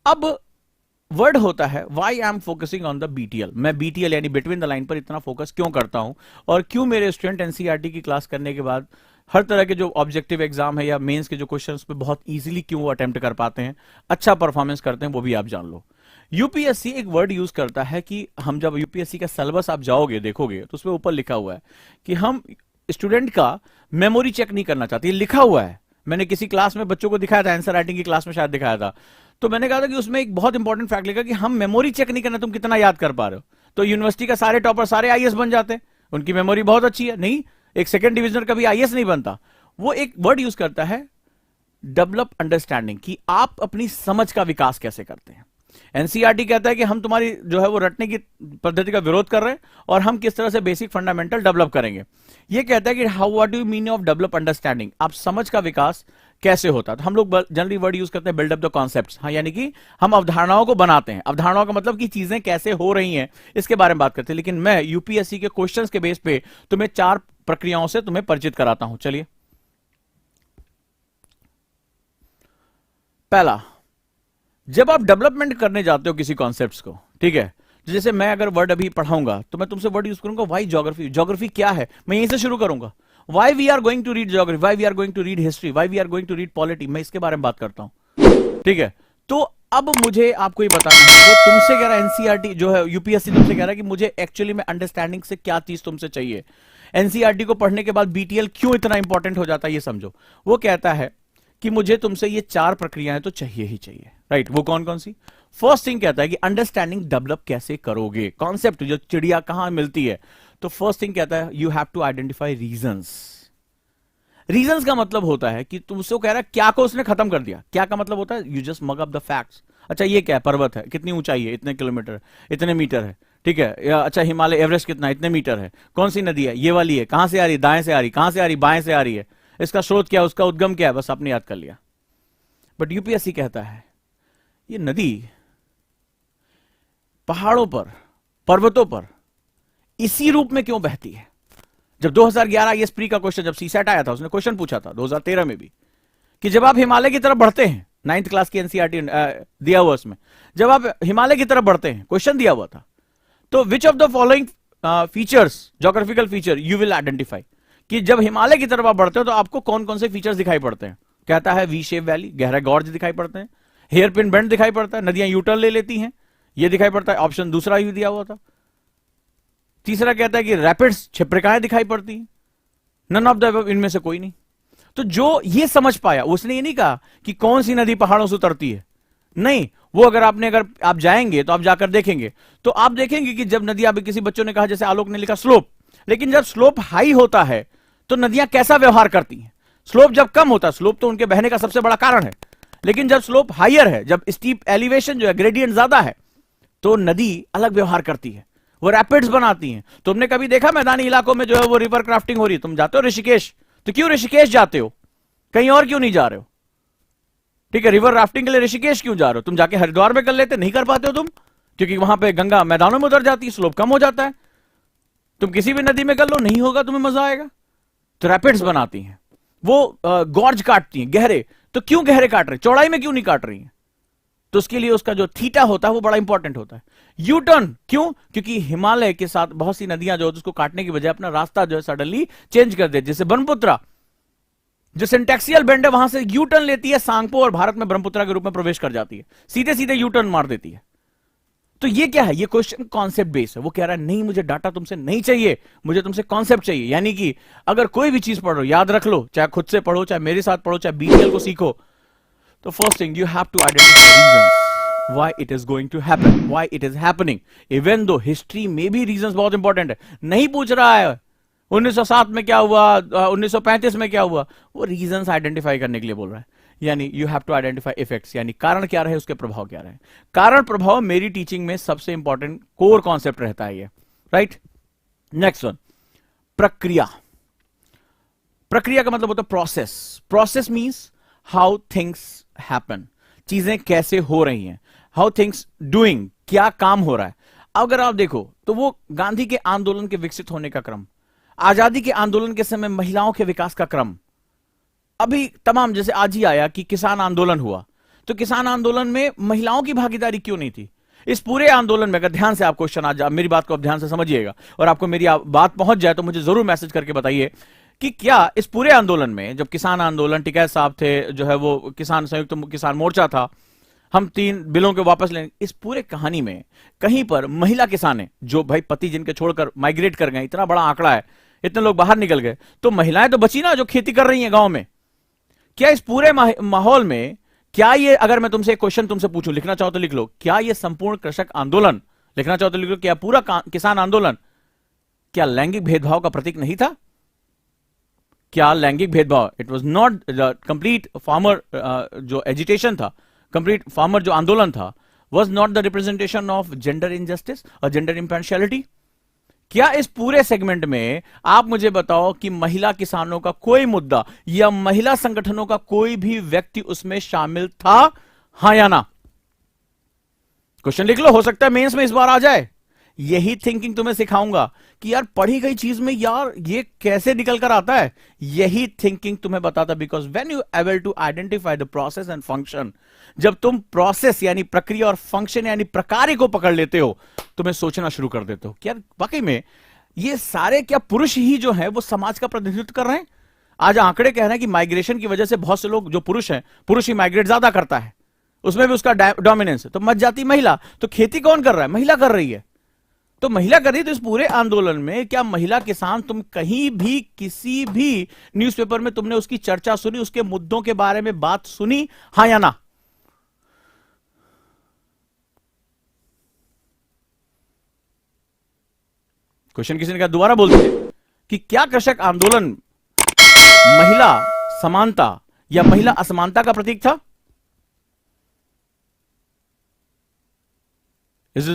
अब वर्ड होता है why I am focusing on the BTL. मैं बीटीएल यानी बिटवीन द लाइन पर इतना फोकस क्यों करता हूं, और क्यों मेरे स्टूडेंट एनसीईआरटी की क्लास करने के बाद हर तरह के जो ऑब्जेक्टिव एग्जाम है या मेंस के जो क्वेश्चंस पे बहुत इजीली क्यों वो अटेम्प्ट कर पाते हैं, अच्छा परफॉर्मेंस करते हैं, वो भी आप जान लो। यूपीएससी एक वर्ड यूज करता है कि हम जब यूपीएससी का सिलेबस आप जाओगे देखोगे तो उसमें ऊपर लिखा हुआ है कि हम स्टूडेंट का मेमोरी चेक नहीं करना चाहते, लिखा हुआ है। मैंने किसी क्लास में बच्चों को दिखाया था, आंसर राइटिंग की क्लास में शायद दिखाया था, तो मैंने कहा था कि उसमें एक बहुत इंपॉर्टेंट फैक्ट लिखा कि हम मेमोरी चेक नहीं करना तुम कितना याद कर पा रहे हो। तो यूनिवर्सिटी का सारे टॉपर सारे आईएएस बन जाते हैं, उनकी मेमोरी बहुत अच्छी है, नहीं एक सेकंड डिविजनर कभी आईएएस नहीं बनता। वो एक वर्ड यूज करता है डेवलप अंडरस्टैंडिंग, कि आप अपनी समझ का विकास कैसे करते हैं। एनसीईआरटी कहता है कि हम तुम्हारी जो है वो रटने की पद्धति का विरोध कर रहे हैं और हम किस तरह से बेसिक फंडामेंटल डेवलप करेंगे। ये कहता है कि how what do you mean of develop understanding, आप समझ का विकास कैसे होता है। तो हम लोग जनरली वर्ड यूज करते हैं बिल्डअप द कॉन्सेप्ट्स, हाँ, यानी कि हम अवधारणाओं को बनाते हैं। अवधारणाओं का मतलब कि चीजें कैसे हो रही हैं इसके बारे में बात करते हैं। लेकिन मैं यूपीएससी के क्वेश्चंस के बेस पे तुम्हें 4 प्रक्रियाओं से तुम्हें परिचित कराता हूं। चलिए, पहला, जब आप डेवलपमेंट करने जाते हो किसी कॉन्सेप्ट्स को, ठीक है, जैसे मैं अगर वर्ड अभी पढ़ाऊंगा तो मैं तुमसे वर्ड यूज करूंगा वाई ज्योग्राफी। ज्योग्राफी क्या है, मैं यहीं से शुरू करूंगा। Why we are going to read geography, why we are going to read history, why we are going to read polity, मैं इसके बारे में बात करता हूं, ठीक है। तो अब मुझे आपको ये बताना है, वो तुमसे कह रहा है एनसीईआरटी जो है यूपीएससी तुमसे कह रहा है कि मुझे एक्चुअली में अंडरस्टैंडिंग से क्या चीज तुमसे चाहिए। एनसीईआरटी को पढ़ने के बाद बीटीएल क्यों इतना इंपॉर्टेंट हो जाता है ये समझो। वो कहता है कि मुझे तुमसे ये 4 प्रक्रियाएं तो चाहिए ही चाहिए, राइट। वो कौन कौन सी? फर्स्ट थिंग कहता है कि अंडरस्टैंडिंग डेवलप कैसे करोगे, कॉन्सेप्ट जो चिड़िया कहां मिलती है। तो फर्स्ट थिंग कहता है you have to identify reasons. Reasons का मतलब होता है कि तुमसे कह रहा है क्या को उसने खत्म कर दिया। क्या का मतलब होता है you just mug up the facts. अच्छा ये क्या है, पर्वत है, कितनी ऊंचाई है, इतने किलोमीटर, इतने मीटर है, ठीक है। अच्छा हिमालय एवरेस्ट कितना, इतने मीटर है। कौन सी नदी है, ये वाली है, कहां से आ रही, दाएं से आ रही, कहां से आ रही, बाएं से आ रही है, इसका स्रोत क्या है, उसका उद्गम क्या है, बस आपने याद कर लिया। बट यूपीएससी कहता है ये नदी पहाड़ों पर, पर्वतों पर इसी रूप में क्यों बहती है। जब 2011 आईएएस प्री का क्वेश्चन, जब सीसेट आया था, उसने क्वेश्चन पूछा था 2013 में भी कि जब आप हिमालय की तरफ बढ़ते हैं, 9th क्लास की एनसीईआरटी दिया हुआ उसमें, जब आप हिमालय की तरफ बढ़ते हैं, क्वेश्चन दिया हुआ था, तो which of the following features, geographical feature you will identify, कि जब हिमालय की तरफ आप बढ़ते हो तो आपको कौन कौन से फीचर्स दिखाई पड़ते हैं। कहता है वी शेप वैली, गहरा गॉर्ज दिखाई पड़ते हैं, हेयर पिन बेंड दिखाई पड़ता है, नदियां यूटर्न ले लेती हैं, ये दिखाई पड़ता है। ऑप्शन दूसरा ही दिया हुआ था। तीसरा कहता है कि रैपिड्स, क्षिप्रिकाएं दिखाई पड़ती हैं। नन ऑफ द, इनमें से कोई नहीं। तो जो ये समझ पाया, उसने ये नहीं कहा कि कौन सी नदी पहाड़ों से उतरती है, नहीं। वो अगर आप जाएंगे तो आप जाकर देखेंगे तो आप देखेंगे कि जब नदी, आप किसी बच्चों ने कहा, जैसे आलोक ने लिखा स्लोप, लेकिन जब स्लोप हाई होता है तो नदियां कैसा व्यवहार करती हैं। स्लोप जब कम होता है, स्लोप तो उनके बहने का सबसे बड़ा कारण है, लेकिन जब स्लोप हायर है, जब स्टीप एलिवेशन जो है, ग्रेडियंट ज्यादा है, तो नदी अलग व्यवहार करती है, वो रैपिड्स बनाती हैं। तुमने कभी देखा मैदानी इलाकों में जो है वो रिवर क्राफ्टिंग हो रही है, तुम जाते हो ऋषिकेश, तो क्यों ऋषिकेश जाते हो, कहीं और क्यों नहीं जा रहे हो, ठीक है। रिवर राफ्टिंग के लिए ऋषिकेश क्यों जा रहे हो, तुम जाके हरिद्वार में कर लेते, नहीं कर पाते हो तुम, क्योंकि वहां पे गंगा मैदानों में उतर जाती है, स्लोप कम हो जाता है। तुम किसी भी नदी में कर लो, नहीं होगा, तुम्हें मजा आएगा। तो रैपिड्स बनाती हैं, वो गॉर्ज काटती हैं गहरे, तो क्यों गहरे काट रहे, चौड़ाई में क्यों नहीं काट रही हैं, तो उसके लिए उसका जो थीटा होता है वो बड़ा इंपॉर्टेंट होता है। यू टर्न क्यों, क्योंकि हिमालय के साथ बहुत सी नदियां जो उसको काटने की बजाय अपना रास्ता जो है सडनली चेंज कर देती है। जैसे ब्रह्मपुत्रा, जो सिंटेक्सियल बेंड है, वहां से यू टर्न लेती है सांगपो और भारत में ब्रह्मपुत्रा के रूप में प्रवेश कर जाती है, सीधे सीधे यू टर्न मार देती है। तो ये क्या है, ये क्वेश्चन कॉन्सेप्ट बेस है। वो कह रहा है नहीं, मुझे डाटा तुमसे नहीं चाहिए, मुझे तुमसे कॉन्सेप्ट चाहिए। यानी कि अगर कोई भी चीज पढ़ो, याद रख लो, चाहे खुद से पढ़ो, चाहे मेरे साथ पढ़ो, चाहे बीटीएल को सीखो, तो first thing you have to identify reasons why it is going to happen, why it is happening, even though history में भी reasons बहुत इंपॉर्टेंट है। नहीं पूछ रहा है 1907 में क्या हुआ, 1935 में क्या हुआ, वो रीजंस आइडेंटिफाई करने के लिए बोल रहा है। यानी you have to identify effects, यानी कारण क्या रहे, उसके प्रभाव क्या रहे। कारण प्रभाव मेरी टीचिंग में सबसे इंपॉर्टेंट कोर कॉन्सेप्ट रहता है ये, राइट। नेक्स्ट वन, प्रक्रिया। प्रक्रिया का मतलब होता है process. Process means how things happen, चीजें कैसे हो रही हैं, हाउ थिंग्स डूइंग, क्या काम हो रहा है। अगर आप देखो तो वो गांधी के आंदोलन के विकसित होने का क्रम, आजादी के आंदोलन के समय महिलाओं के विकास का क्रम, अभी तमाम, जैसे आज ही आया कि किसान आंदोलन हुआ, तो किसान आंदोलन में महिलाओं की भागीदारी क्यों नहीं थी? इस पूरे आंदोलन में, अगर ध्यान से आप क्वेश्चन आज मेरी बात को आप ध्यान से समझिएगा और आपको मेरी बात पहुंच जाए तो मुझे जरूर मैसेज करके बताइए कि क्या इस पूरे आंदोलन में, जब किसान आंदोलन, टिकैत साहब थे, जो है वो किसान संयुक्त किसान मोर्चा था, हम 3 बिलों के वापस लेंगे, इस पूरे कहानी में कहीं पर महिला किसान जो भाई पति जिनके छोड़कर माइग्रेट कर गए, इतना बड़ा आंकड़ा है, इतने लोग बाहर निकल गए, तो महिलाएं तो बची ना जो खेती कर रही हैं गांव में। क्या इस पूरे माहौल में, क्या ये, अगर मैं तुमसे एक क्वेश्चन तुमसे पूछूं, लिखना चाहो तो लिख लो, क्या ये संपूर्ण कृषक आंदोलन, लिखना चाहो तो लिख लो, क्या पूरा किसान आंदोलन क्या लैंगिक भेदभाव का प्रतीक नहीं था? क्या लैंगिक भेदभाव, it was not the complete farmer जो एजिटेशन था, कंप्लीट फार्मर जो आंदोलन था, was not the representation of gender injustice और जेंडर इम्पार्शियलिटी? क्या इस पूरे सेगमेंट में आप मुझे बताओ कि महिला किसानों का कोई मुद्दा या महिला संगठनों का कोई भी व्यक्ति उसमें शामिल था, हां या ना? क्वेश्चन लिख लो, हो सकता है मेंस में इस बार आ जाए। यही थिंकिंग तुम्हें सिखाऊंगा कि यार पढ़ी गई चीज में यार ये कैसे निकल कर आता है, यही थिंकिंग तुम्हें बताता। Because when you able to identify the process and function, जब तुम प्रोसेस यानी प्रक्रिया और फंक्शन यानी प्रकार को पकड़ लेते हो, तुम्हें सोचना शुरू कर देते हो कि यार वाकई में ये सारे क्या पुरुष ही जो है वो समाज का प्रतिनिधित्व कर रहे हैं। आज आंकड़े कह रहे हैं कि माइग्रेशन की वजह से बहुत से लोग जो पुरुष हैं, पुरुष ही माइग्रेट ज्यादा करता है, उसमें भी उसका डोमिनेंस है। तो मच जाती महिला, तो खेती कौन कर रहा है? महिला कर रही है। तो महिला कर रही है, तो इस पूरे आंदोलन में क्या महिला किसान, तुम कहीं भी किसी भी न्यूज़पेपर में तुमने उसकी चर्चा सुनी, उसके मुद्दों के बारे में बात सुनी, हां या ना? क्वेश्चन किसी ने कहा, दोबारा बोल दीजिए कि क्या कृषक आंदोलन महिला समानता या महिला असमानता का प्रतीक था? इस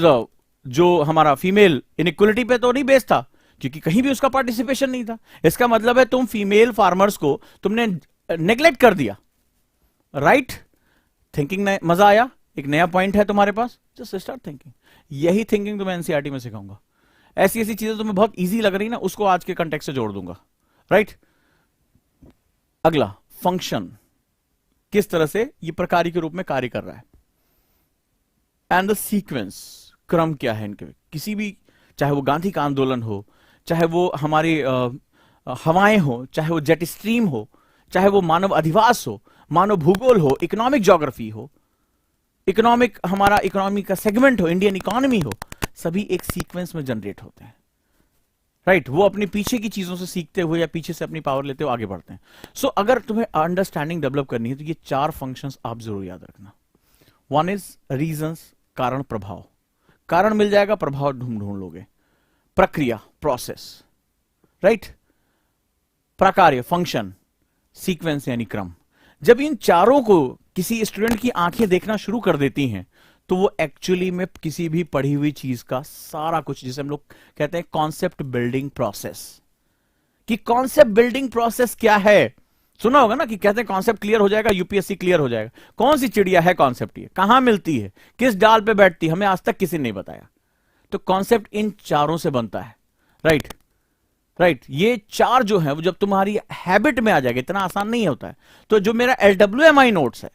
जो हमारा फीमेल इनइक्वलिटी पे तो नहीं बेस्ड था, क्योंकि कहीं भी उसका पार्टिसिपेशन नहीं था। इसका मतलब है तुम फीमेल फार्मर्स को तुमने नेग्लेक्ट कर दिया, राइट? थिंकिंग में मजा आया? एक नया पॉइंट है तुम्हारे पास, जस्ट स्टार्ट थिंकिंग। यही थिंकिंग तुम्हें एनसीईआरटी में सिखाऊंगा। ऐसी ऐसी चीजें तुम्हें बहुत इजी लग रही ना, उसको आज के कंटेक्स्ट से जोड़ दूंगा, राइट? अगला, फंक्शन किस तरह से ये प्रकारी के रूप में कार्य कर रहा है, एंड द सीक्वेंस, क्रम क्या है इनके। किसी भी, चाहे वो गांधी का आंदोलन हो, चाहे वो हमारी हवाएं हो, चाहे वो जेट स्ट्रीम हो, चाहे वो मानव अधिवास हो, मानव भूगोल हो, इकोनॉमिक ज्योग्राफी हो, इकोनॉमिक हमारा इकोनॉमी का सेगमेंट हो, इंडियन इकोनॉमी हो, सभी एक सीक्वेंस में जनरेट होते हैं, राइट? वो अपने पीछे की चीजों से सीखते हुए या पीछे से अपनी पावर लेते हुए आगे बढ़ते हैं। सो अगर तुम्हें अंडरस्टैंडिंग डेवलप करनी है तो ये 4 फंक्शंस आप जरूर याद रखना। वन इज रीजंस, कारण प्रभाव। कारण मिल जाएगा, प्रभाव ढूंढ लोगे। प्रक्रिया, प्रोसेस, राइट? प्रकार्य, फंक्शन, सीक्वेंस यानी क्रम। जब इन चारों को किसी स्टूडेंट की आंखें देखना शुरू कर देती हैं तो वो एक्चुअली में किसी भी पढ़ी हुई चीज का सारा कुछ, जिसे हम लोग कहते हैं कॉन्सेप्ट बिल्डिंग प्रोसेस, कि कॉन्सेप्ट बिल्डिंग प्रोसेस क्या है। सुना होगा ना कि कहते हैं कॉन्सेप्ट क्लियर हो जाएगा, यूपीएससी क्लियर हो जाएगा। कौन सी चिड़िया है कॉन्सेप्ट, ये कहां मिलती है, किस डाल पे बैठती है, हमें आज तक किसी ने नहीं बताया। तो कॉन्सेप्ट इन चारों से बनता है, राइट? राइट, ये 4 जो है वो जब तुम्हारी हैबिट में आ जाएगा, इतना आसान नहीं होता है। तो जो मेरा LWMI नोट्स है,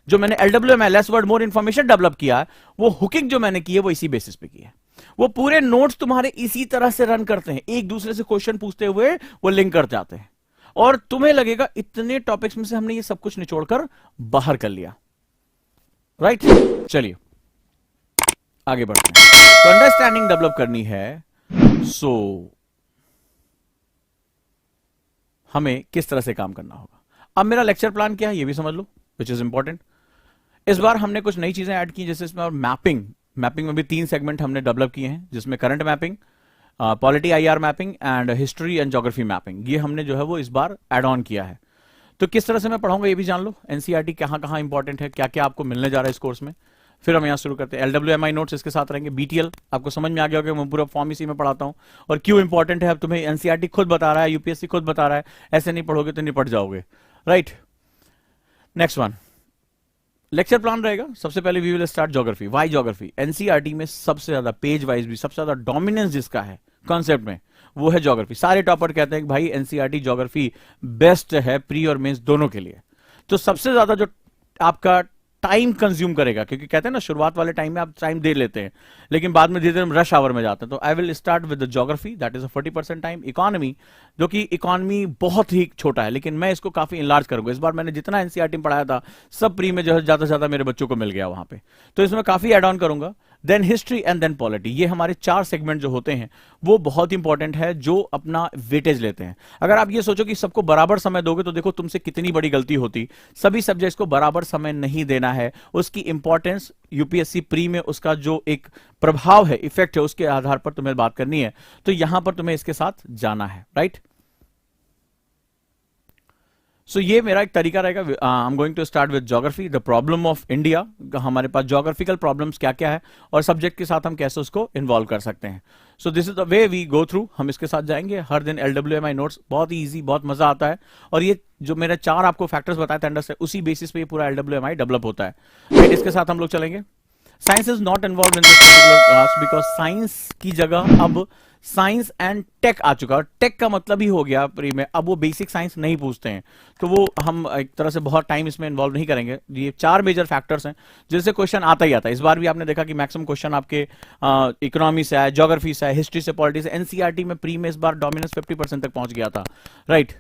जो मैंने LWMI less word more information develop किया है, वो हुकिंग जो मैंने की है वो इसी बेसिस पे की है। वो पूरे नोट्स तुम्हारे इसी तरह से रन करते हैं, एक दूसरे से क्वेश्चन पूछते हुए वो लिंक कर जाते हैं, और तुम्हें लगेगा इतने टॉपिक्स में से हमने ये सब कुछ निचोड़कर बाहर कर लिया, राइट? चलिए आगे बढ़ते हैं। तो अंडरस्टैंडिंग डेवलप करनी है, सो हमें किस तरह से काम करना होगा। अब मेरा लेक्चर प्लान क्या है ये भी समझ लो, विच इज इंपॉर्टेंट। इस बार हमने कुछ नई चीजें ऐड की, जैसे इसमें और मैपिंग में भी 3 सेगमेंट हमने डेवलप किए हैं, जिसमें current mapping, polity IR mapping and history and geography mapping, ये हमने जो है वो इस बार एड ऑन किया है। तो किस तरह से मैं पढ़ाऊंगा ये भी जान लो, एनसीईआरटी कहां इंपॉर्टेंट है, क्या क्या आपको मिलने जा रहा है इस कोर्स में। फिर हम यहां शुरू करते हैं। LWMI नोट्स इसके साथ रहेंगे। BTL आपको समझ में आ गया होगा, मैं पूरा फॉर्म इसी में पढ़ाता हूं, और क्यों इंपॉर्टेंट है अब तुम्हें एनसीईआरटी खुद बता रहा है, यूपीएससी खुद बता रहा है, ऐसे नहीं पढ़ोगे तो निपट जाओगे, right? Next one, lecture plan रहेगा। सबसे पहले we will start geography. Why geography? NCERT में सबसे ज्यादा पेज वाइज भी सबसे ज्यादा डोमिनेंस जिसका है कॉन्सेप्ट में, वो है ज्योग्राफी। सारे टॉपर कहते हैं कि भाई एनसीईआरटी ज्योग्राफी बेस्ट है प्री और मेंस दोनों के लिए। तो सबसे ज्यादा जो आपका टाइम कंज्यूम करेगा, क्योंकि कहते हैं ना शुरुआत वाले टाइम में आप टाइम दे लेते हैं लेकिन बाद में धीरे धीरे रश आवर में जाते हैं। तो I will start with the geography, that is 40% time. Economy, जो कि इकोनॉमी बहुत ही छोटा है लेकिन मैं इसको काफी इंलार्ज करूंगा। इस बार मैंने जितना एनसीईआरटी में पढ़ाया था सब प्री में जो है ज्यादा से ज्यादा मेरे बच्चों को मिल गया वहां पे, तो इसमें काफी एड ऑन करूंगा। Then history and then polity, ये हमारे 4 सेगमेंट जो होते हैं वो बहुत इंपॉर्टेंट है, जो अपना वेटेज लेते हैं। अगर आप ये सोचो कि सबको बराबर समय दोगे तो देखो तुमसे कितनी बड़ी गलती होती। सभी सब्जेक्ट्स को बराबर समय नहीं देना है, उसकी इंपॉर्टेंस यूपीएससी प्री में उसका जो एक प्रभाव है, इफेक्ट है, उसके आधार पर तुम्हें बात करनी है। तो यहां पर तुम्हें इसके साथ जाना है, राइट। सो ये मेरा एक तरीका रहेगा। I am going to start with geography, the problem of India, हमारे पास ज्योग्राफिकल प्रॉब्लम्स क्या क्या है और सब्जेक्ट के साथ हम कैसे उसको इन्वॉल्व कर सकते हैं। So this is the way we go through, हम इसके साथ जाएंगे हर दिन। LWMI नोट्स बहुत ही ईजी, बहुत मजा आता है, और ये जो मेरे 4 आपको फैक्टर्स बताए थे अंडर से, उसी बेसिस पे ये पूरा LWMI डेवलप होता है, राइट। इसके साथ हम लोग चलेंगे। Science is not involve in this particular class because science की जगह अब साइंस एंड टेक आ चुका है। टेक का मतलब ही हो गया प्री में, अब वो बेसिक साइंस नहीं पूछते हैं, तो वो हम एक तरह से बहुत टाइम इसमें इन्वॉल्व नहीं करेंगे। ये 4 मेजर फैक्टर्स हैं जिनसे क्वेश्चन आता ही आता है। इस बार भी आपने देखा कि मैक्सिमम क्वेश्चन आपके इकोनॉमी से आए, ज्योग्राफी से आए, हिस्ट्री से, पॉलिटिक्स से। एनसीईआरटी में प्री में इस बार डोमिनेंस 50% तक पहुंच गया था, राइट।